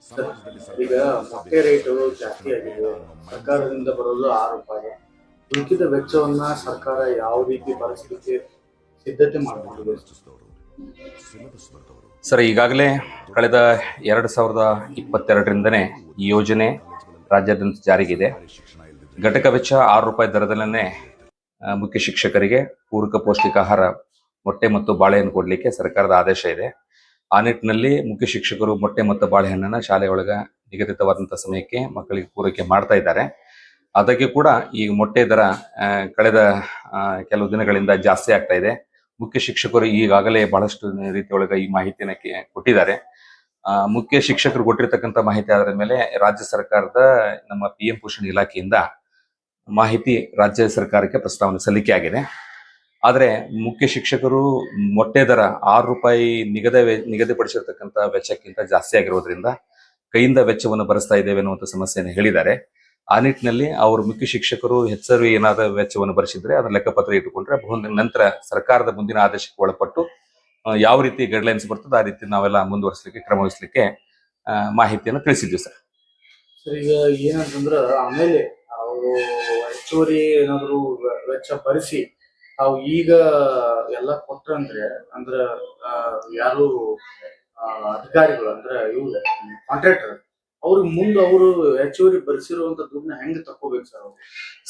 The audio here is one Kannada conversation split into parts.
ಸರ್, ಈಗ ಮೊಟ್ಟೆ ರೇಟು ಜಾಸ್ತಿ ಆಗಿದೆ. ಸರ್ಕಾರದಿಂದ ಬರೋದು 6 ರೂಪಾಯಿ. ಉಳಿದ ವೆಚ್ಚವನ್ನ ಸರ್ಕಾರ ಯಾವ ರೀತಿ ಭರಿಸಲಿಕ್ಕೆ ಸಿದ್ಧತೆ ಮಾಡಿಕೊಂಡಿದೆ ಸರ್? ಸರ್, ಈಗಾಗಲೇ ಕಳೆದ 2022ರಿಂದನೇ ಈ ಯೋಜನೆ ರಾಜ್ಯಾದ್ಯಂತ ಜಾರಿಗಿದೆ. ಘಟಕ ವೆಚ್ಚ 6 ರೂಪಾಯಿ ದರದಲ್ಲೇ ಮುಖ್ಯ ಶಿಕ್ಷಕರಿಗೆ ಪೂರಕ ಪೌಷ್ಟಿಕ ಆಹಾರ ಮೊಟ್ಟೆ ಮತ್ತು ಬಾಳೆಹಣ್ಣು ಕೊಡಲಿಕ್ಕೆ ಸರ್ಕಾರದ ಆದೇಶ ಇದೆ. ಆ ನಿಟ್ಟಿನಲ್ಲಿ ಮುಖ್ಯ ಶಿಕ್ಷಕರು ಮೊಟ್ಟೆ ಮತ್ತು ಬಾಳೆಹಣ್ಣನ್ನು ಶಾಲೆಯೊಳಗ ನಿಗದಿತವಾದಂಥ ಸಮಯಕ್ಕೆ ಮಕ್ಕಳಿಗೆ ಪೂರೈಕೆ ಮಾಡ್ತಾ ಇದ್ದಾರೆ. ಅದಕ್ಕೆ ಕೂಡ ಈ ಮೊಟ್ಟೆ ದರ ಕಳೆದ ಕೆಲವು ದಿನಗಳಿಂದ ಜಾಸ್ತಿ ಆಗ್ತಾ ಇದೆ. ಮುಖ್ಯ ಶಿಕ್ಷಕರು ಈಗಾಗಲೇ ಬಹಳಷ್ಟು ರೀತಿಯೊಳಗೆ ಈ ಮಾಹಿತಿಯನ್ನು ಕೊಟ್ಟಿದ್ದಾರೆ. ಮುಖ್ಯ ಶಿಕ್ಷಕರು ಕೊಟ್ಟಿರ್ತಕ್ಕಂಥ ಮಾಹಿತಿ ಆಧಾರದ ಮೇಲೆ ರಾಜ್ಯ ಸರ್ಕಾರದ ನಮ್ಮ PM ಪೋಷಣ್ ಇಲಾಖೆಯಿಂದ ಮಾಹಿತಿ ರಾಜ್ಯ ಸರ್ಕಾರಕ್ಕೆ ಪ್ರಸ್ತಾವನೆ ಸಲ್ಲಿಕೆ ಆಗಿದೆ. ಆದರೆ ಮುಖ್ಯ ಶಿಕ್ಷಕರು ಮೊಟ್ಟೆ ದರ 6 ರೂಪಾಯಿ ನಿಗದಿಪಡಿಸಿರ್ತಕ್ಕಂಥ ವೆಚ್ಚಕ್ಕಿಂತ ಜಾಸ್ತಿ ಆಗಿರೋದ್ರಿಂದ ಕೈಯಿಂದ ವೆಚ್ಚವನ್ನು ಭರಿಸ್ತಾ ಇದ್ದೇವೆ ಅನ್ನುವಂಥ ಸಮಸ್ಯೆಯನ್ನು ಹೇಳಿದ್ದಾರೆ. ಆ ನಿಟ್ಟಿನಲ್ಲಿ ಅವರು ಮುಖ್ಯ ಶಿಕ್ಷಕರು ಹೆಚ್ಚುವರಿ ಏನಾದರೂ ವೆಚ್ಚವನ್ನು ಭರಿಸಿದ್ರೆ ಅದರ ಲೆಕ್ಕಪತ್ರ ಇಟ್ಟುಕೊಂಡ್ರೆ ನಂತರ ಸರ್ಕಾರದ ಮುಂದಿನ ಆದೇಶಕ್ಕೆ ಒಳಪಟ್ಟು ಯಾವ ರೀತಿ ಗೈಡ್ಲೈನ್ಸ್ ಬರ್ತದೆ ಆ ರೀತಿ ನಾವೆಲ್ಲ ಮುಂದುವರಿಸಲಿಕ್ಕೆ ಕ್ರಮ ವಹಿಸಲಿಕ್ಕೆ ಮಾಹಿತಿಯನ್ನು ತಿಳಿಸಿದ್ವಿ ಸರ್. ಸರ್, ಈಗ ಏನಂತಂದ್ರೆ ಆಮೇಲೆ ಅವರು ಹೆಚ್ಚುವರಿ ಏನಾದ್ರು ವೆಚ್ಚ ಭರಿಸಿ ತಾವು ಈಗ ಎಲ್ಲ ಕೊಟ್ರಂದ್ರೆ ಅಂದ್ರ ಯಾರು ಅಧಿಕಾರಿಗಳು ಅಂದ್ರೆ ಇವ್ರು ಕಾಂಟ್ರಾಕ್ಟರ್ ಅವ್ರಿಗೆ ಮುಂದೆ ಅವರು ಹೆಚ್ಚುವರಿ ಭರಿಸಿರುವಂತ ದುಡ್ಡನ್ನ ಹೆಂಗ್ ತಕ್ಕೋಬೇಕು ಸರ್?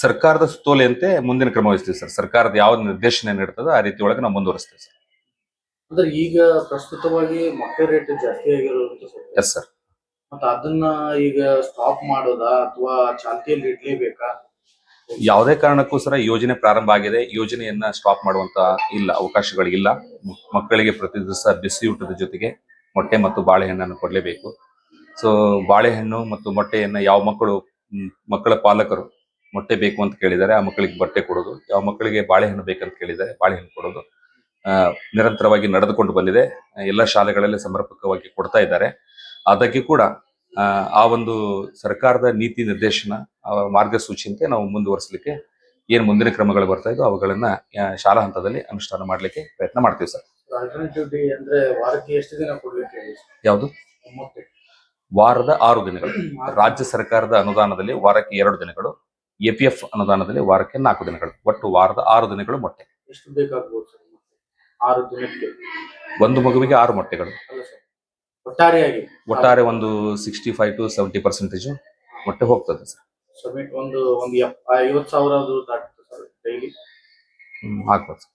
ಸರ್ಕಾರದ ಸುತ್ತೋಲೆಯಂತೆ ಮುಂದಿನ ಕ್ರಮ ವಹಿಸ್ತೀವಿ ಸರ್. ಸರ್ಕಾರದ ಯಾವ ನಿರ್ದೇಶನ ನೀಡ್ತದೋ ಆ ರೀತಿ ಒಳಗೆ ನಾವು ಮುಂದುವರಿಸ್ತೀವಿ ಸರ್. ಅಂದ್ರೆ ಈಗ ಪ್ರಸ್ತುತವಾಗಿ ಮೊಟ್ಟೆ ರೇಟ್ ಜಾಸ್ತಿ ಆಗಿರೋದು ಎಸ್ ಸರ್. ಮತ್ತೆ ಅದನ್ನ ಈಗ ಸ್ಟಾಪ್ ಮಾಡೋದಾ ಅಥವಾ ಚಾಲ್ತಿಯಲ್ಲಿ ಇಡ್ಲೇಬೇಕಾ? ಯಾವುದೇ ಕಾರಣಕ್ಕೂ ಸರ ಯೋಜನೆ ಪ್ರಾರಂಭ ಆಗಿದೆ. ಯೋಜನೆಯನ್ನ ಸ್ಟಾಪ್ ಮಾಡುವಂತ ಅವಕಾಶಗಳಿಲ್ಲ. ಮಕ್ಕಳಿಗೆ ಪ್ರತಿ ದಿವಸ ಬಿಸಿ ಊಟದ ಜೊತೆಗೆ ಮೊಟ್ಟೆ ಮತ್ತು ಬಾಳೆಹಣ್ಣನ್ನು ಕೊಡಲೇಬೇಕು. ಸೊ ಬಾಳೆಹಣ್ಣು ಮತ್ತು ಮೊಟ್ಟೆಯನ್ನ ಯಾವ ಮಕ್ಕಳ ಪಾಲಕರು ಮೊಟ್ಟೆ ಬೇಕು ಅಂತ ಕೇಳಿದ್ದಾರೆ ಆ ಮಕ್ಕಳಿಗೆ ಮೊಟ್ಟೆ ಕೊಡೋದು, ಯಾವ ಮಕ್ಕಳಿಗೆ ಬಾಳೆಹಣ್ಣು ಬೇಕಂತ ಕೇಳಿದ್ದಾರೆ ಬಾಳೆಹಣ್ಣು ಕೊಡೋದು ನಿರಂತರವಾಗಿ ನಡೆದುಕೊಂಡು ಬಂದಿದೆ. ಎಲ್ಲ ಶಾಲೆಗಳಲ್ಲಿ ಸಮರ್ಪಕವಾಗಿ ಕೊಡ್ತಾ ಇದ್ದಾರೆ. ಅದಕ್ಕೆ ಕೂಡ ಆ ಒಂದು ಸರ್ಕಾರದ ನೀತಿ ನಿರ್ದೇಶನ ಮಾರ್ಗಸೂಚಿಯಂತೆ ನಾವು ಮುಂದುವರಿಸಲಿಕ್ಕೆ ಏನು ಮುಂದಿನ ಕ್ರಮಗಳು ಬರ್ತಾ ಇದ್ದೋ ಅವುಗಳನ್ನ ಶಾಲಾ ಹಂತದಲ್ಲಿ ಅನುಷ್ಠಾನ ಮಾಡಲಿಕ್ಕೆ ಪ್ರಯತ್ನ ಮಾಡ್ತೀವಿ ಸರ್. ಅಂದ್ರೆ ವಾರಕ್ಕೆ ಎಷ್ಟು ದಿನ ಕೊಡ್ಬೇಕು? ಯಾವುದು? ವಾರದ 6 ದಿನಗಳು. ರಾಜ್ಯ ಸರ್ಕಾರದ ಅನುದಾನದಲ್ಲಿ ವಾರಕ್ಕೆ 2 ದಿನಗಳು, APF ಅನುದಾನದಲ್ಲಿ ವಾರಕ್ಕೆ 4 ದಿನಗಳು, ಒಟ್ಟು ವಾರದ 6 ದಿನಗಳು ಮೊಟ್ಟೆ. ಎಷ್ಟು ಬೇಕಾಗಬಹುದು ಸರ್ 6 ದಿನಕ್ಕೆ? ಒಂದು ಮಗುವಿಗೆ 6 ಮೊಟ್ಟೆಗಳು. ಒಟ್ಟಾರೆ ಒಂದು 65 to 70% ಮೊಟ್ಟೆ ಹೋಗ್ತದೆ ಸರ್. ಒಂದು 50,000 ದಾಟುತ್ತೆ ಸರ್ ಡೈಲಿ? ಆಗ್ಬೋದು.